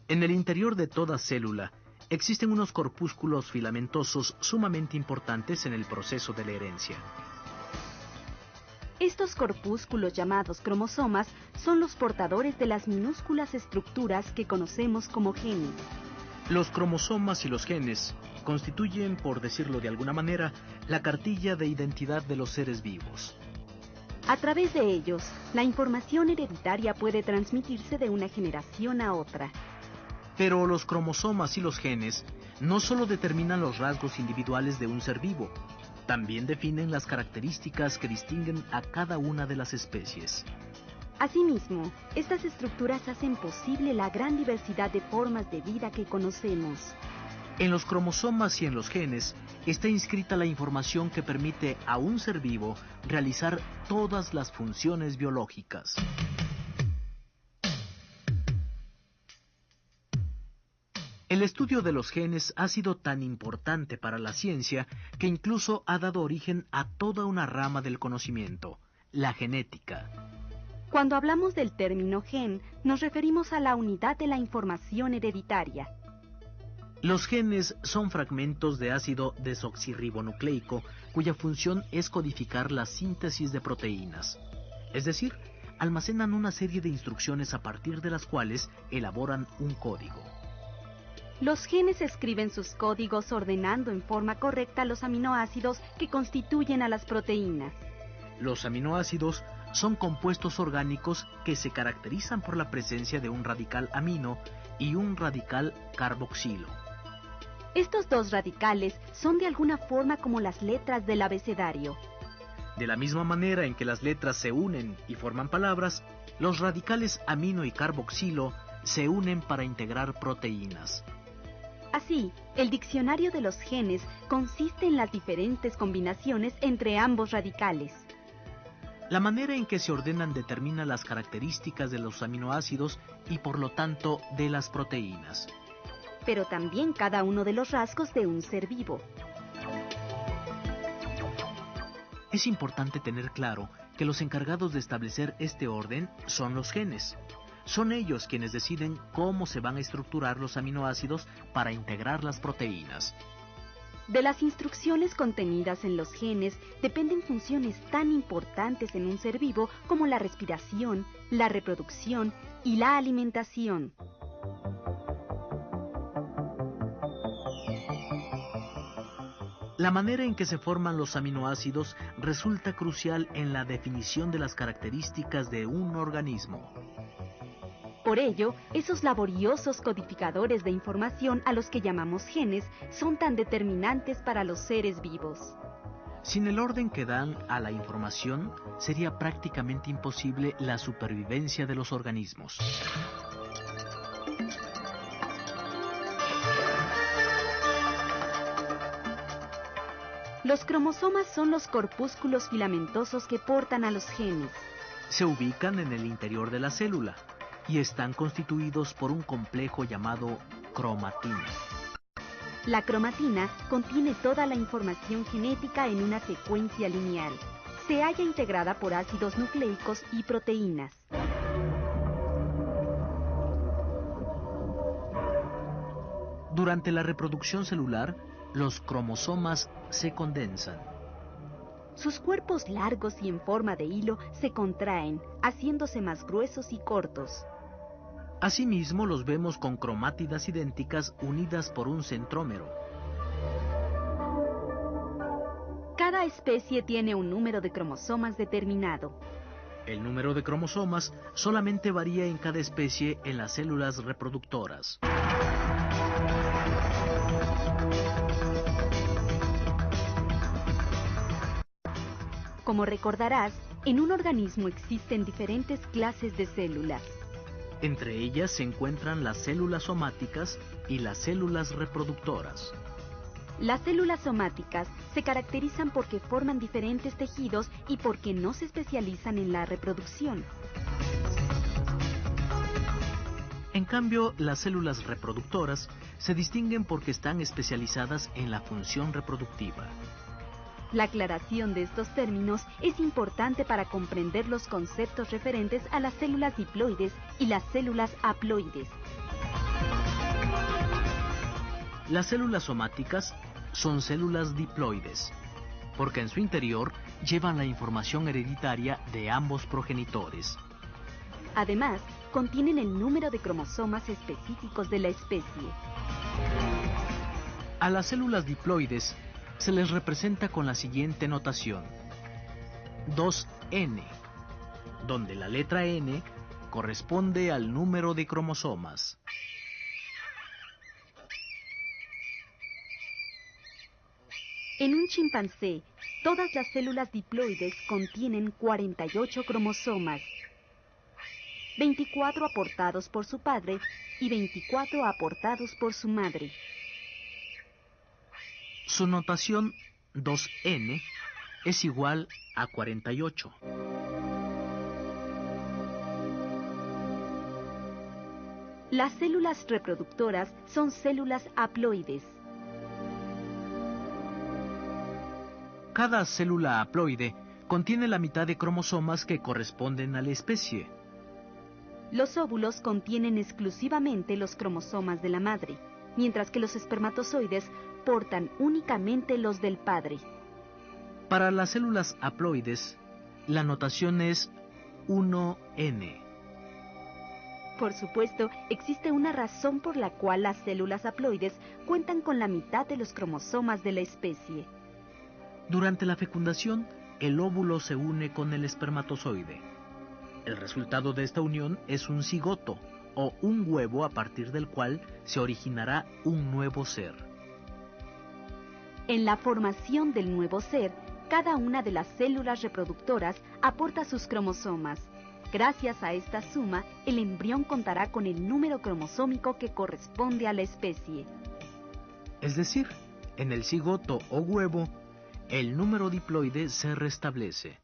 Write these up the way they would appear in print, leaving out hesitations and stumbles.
En el interior de toda célula existen unos corpúsculos filamentosos sumamente importantes en el proceso de la herencia. Estos corpúsculos llamados cromosomas son los portadores de las minúsculas estructuras que conocemos como genes. Los cromosomas y los genes constituyen, por decirlo de alguna manera, la cartilla de identidad de los seres vivos. A través de ellos, la información hereditaria puede transmitirse de una generación a otra. Pero los cromosomas y los genes no solo determinan los rasgos individuales de un ser vivo, también definen las características que distinguen a cada una de las especies. Asimismo, estas estructuras hacen posible la gran diversidad de formas de vida que conocemos. En los cromosomas y en los genes está inscrita la información que permite a un ser vivo realizar todas las funciones biológicas. El estudio de los genes ha sido tan importante para la ciencia que incluso ha dado origen a toda una rama del conocimiento, la genética. Cuando hablamos del término gen, nos referimos a la unidad de la información hereditaria. Los genes son fragmentos de ácido desoxirribonucleico cuya función es codificar la síntesis de proteínas. Es decir, almacenan una serie de instrucciones a partir de las cuales elaboran un código. Los genes escriben sus códigos ordenando en forma correcta los aminoácidos que constituyen a las proteínas. Los aminoácidos son compuestos orgánicos que se caracterizan por la presencia de un radical amino y un radical carboxilo. Estos dos radicales son de alguna forma como las letras del abecedario. De la misma manera en que las letras se unen y forman palabras, los radicales amino y carboxilo se unen para integrar proteínas. Así, el diccionario de los genes consiste en las diferentes combinaciones entre ambos radicales. La manera en que se ordenan determina las características de los aminoácidos y por lo tanto de las proteínas. Pero también cada uno de los rasgos de un ser vivo. Es importante tener claro que los encargados de establecer este orden son los genes. Son ellos quienes deciden cómo se van a estructurar los aminoácidos para integrar las proteínas. De las instrucciones contenidas en los genes dependen funciones tan importantes en un ser vivo como la respiración, la reproducción y la alimentación. La manera en que se forman los aminoácidos resulta crucial en la definición de las características de un organismo. Por ello, esos laboriosos codificadores de información a los que llamamos genes son tan determinantes para los seres vivos. Sin el orden que dan a la información, sería prácticamente imposible la supervivencia de los organismos. Los cromosomas son los corpúsculos filamentosos que portan a los genes. Se ubican en el interior de la célula y están constituidos por un complejo llamado cromatina. La cromatina contiene toda la información genética en una secuencia lineal. Se halla integrada por ácidos nucleicos y proteínas. Durante la reproducción celular, los cromosomas se condensan. Sus cuerpos largos y en forma de hilo se contraen, haciéndose más gruesos y cortos. Asimismo, los vemos con cromátidas idénticas unidas por un centrómero. Cada especie tiene un número de cromosomas determinado. El número de cromosomas solamente varía en cada especie en las células reproductoras. Como recordarás, en un organismo existen diferentes clases de células. Entre ellas se encuentran las células somáticas y las células reproductoras. Las células somáticas se caracterizan porque forman diferentes tejidos y porque no se especializan en la reproducción. En cambio, las células reproductoras se distinguen porque están especializadas en la función reproductiva. La aclaración de estos términos es importante para comprender los conceptos referentes a las células diploides y las células haploides. Las células somáticas son células diploides, porque en su interior llevan la información hereditaria de ambos progenitores. Además, contienen el número de cromosomas específicos de la especie. A las células diploides se les representa con la siguiente notación: 2N, donde la letra N corresponde al número de cromosomas. En un chimpancé, todas las células diploides contienen 48 cromosomas, 24 aportados por su padre y 24 aportados por su madre. Su notación 2N es igual a 48. Las células reproductoras son células haploides. Cada célula haploide contiene la mitad de cromosomas que corresponden a la especie. Los óvulos contienen exclusivamente los cromosomas de la madre, mientras que los espermatozoides portan únicamente los del padre. Para las células haploides, la notación es 1N. Por supuesto, existe una razón por la cual las células haploides cuentan con la mitad de los cromosomas de la especie. Durante la fecundación, el óvulo se une con el espermatozoide. El resultado de esta unión es un cigoto, o un huevo a partir del cual se originará un nuevo ser. En la formación del nuevo ser, cada una de las células reproductoras aporta sus cromosomas. Gracias a esta suma, el embrión contará con el número cromosómico que corresponde a la especie. Es decir, en el cigoto o huevo, el número diploide se restablece.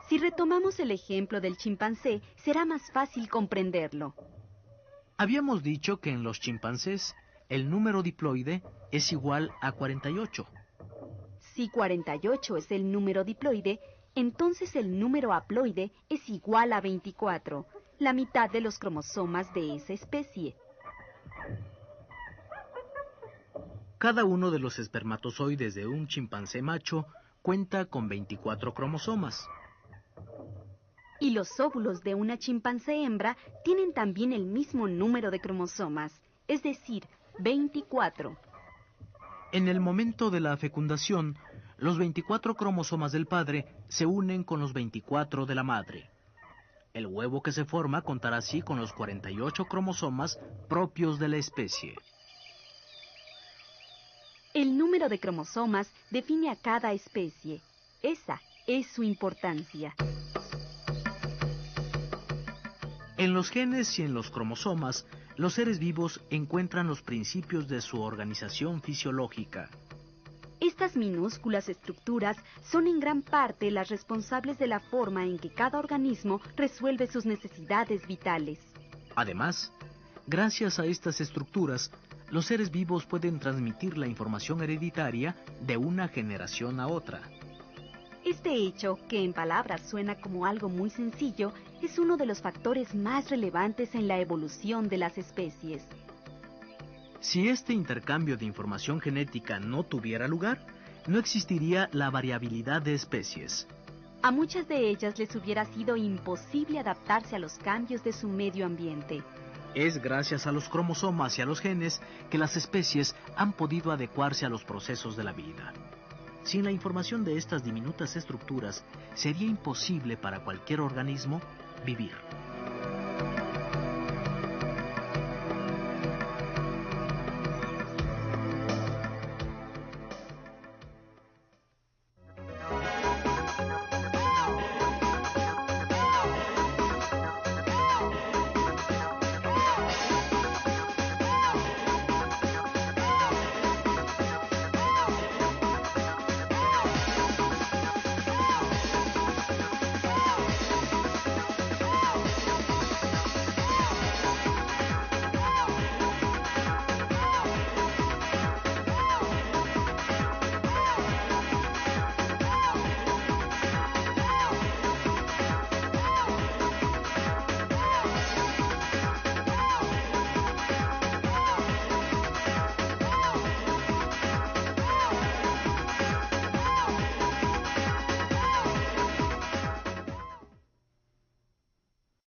Si retomamos el ejemplo del chimpancé, será más fácil comprenderlo. Habíamos dicho que en los chimpancés el número diploide es igual a 48. Si 48 es el número diploide, entonces el número haploide es igual a 24, la mitad de los cromosomas de esa especie. Cada uno de los espermatozoides de un chimpancé macho cuenta con 24 cromosomas. Y los óvulos de una chimpancé hembra tienen también el mismo número de cromosomas, es decir, 24. En el momento de la fecundación, los 24 cromosomas del padre se unen con los 24 de la madre. El huevo que se forma contará así con los 48 cromosomas propios de la especie. El número de cromosomas define a cada especie. Esa es su importancia. En los genes y en los cromosomas, los seres vivos encuentran los principios de su organización fisiológica. Estas minúsculas estructuras son en gran parte las responsables de la forma en que cada organismo resuelve sus necesidades vitales. Además, gracias a estas estructuras, los seres vivos pueden transmitir la información hereditaria de una generación a otra. Este hecho, que en palabras suena como algo muy sencillo, es uno de los factores más relevantes en la evolución de las especies. Si este intercambio de información genética no tuviera lugar, no existiría la variabilidad de especies. A muchas de ellas les hubiera sido imposible adaptarse a los cambios de su medio ambiente. Es gracias a los cromosomas y a los genes que las especies han podido adecuarse a los procesos de la vida. Sin la información de estas diminutas estructuras, sería imposible para cualquier organismo vivir.